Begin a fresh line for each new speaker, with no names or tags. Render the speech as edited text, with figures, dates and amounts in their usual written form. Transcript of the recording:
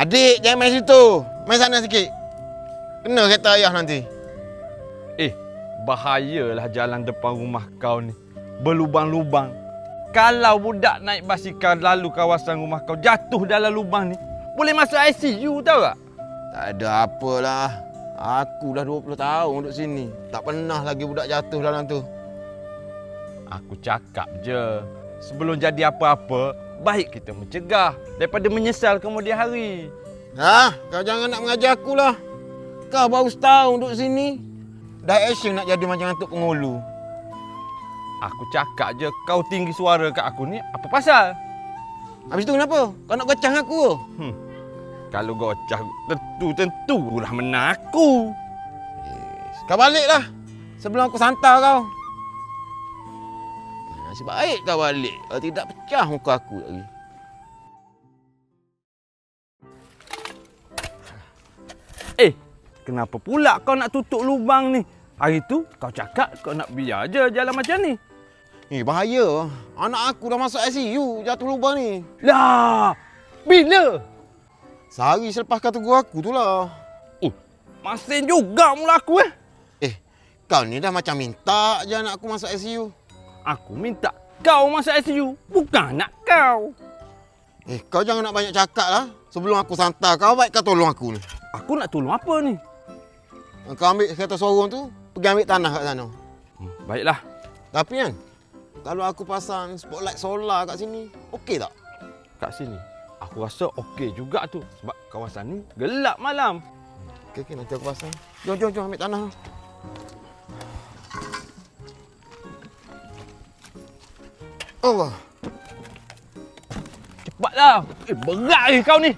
Adik, jangan main situ. Main sana sikit. Kena kereta ayah nanti.
Bahayalah jalan depan rumah kau ni. Berlubang-lubang. Kalau budak naik basikal lalu kawasan rumah kau jatuh dalam lubang ni, boleh masuk ICU tahu tak?
Tak ada apalah. Aku dah 20 tahun duduk sini. Tak pernah lagi budak jatuh dalam tu.
Aku cakap je, sebelum jadi apa-apa, baik kita mencegah daripada menyesal kemudian hari.
Kau jangan nak mengajar aku lah. Kau baru setahun duduk sini. Dah action nak jadi macam Atuk Pengulu.
Aku cakap je, kau tinggi suara kat aku ni, apa pasal?
Habis tu kenapa? Kau nak gocah aku?
Kalau gocah, tentulah menang aku.
Kau baliklah. Sebelum aku santar kau. Nasib baik kau balik. Kalau tidak pecah muka aku lagi.
Kenapa pula kau nak tutup lubang ni? Hari tu kau cakap kau nak biar je jalan macam ni.
Bahaya. Anak aku dah masuk ICU jatuh lubang ni.
Lah, bila?
Sehari selepas kau tegur aku tu lah.
Masin juga mula aku
Kau ni dah macam minta je anak aku masuk ICU.
Aku minta kau masuk ICU, bukan anak kau.
Kau jangan nak banyak cakap lah. Sebelum aku santar kau, baik kau tolong aku ni.
Aku nak tolong apa ni?
Kau ambil kereta sorong tu, pergi ambil tanah kat sana.
Baiklah.
Tapi kan, kalau aku pasang spotlight solar kat sini, okey tak?
Kat sini, aku rasa okey juga tu. Sebab kawasan ni gelap malam.
Okey, nanti aku pasang. Jom ambil tanah. Allah.
Cepatlah. Berat kau ni.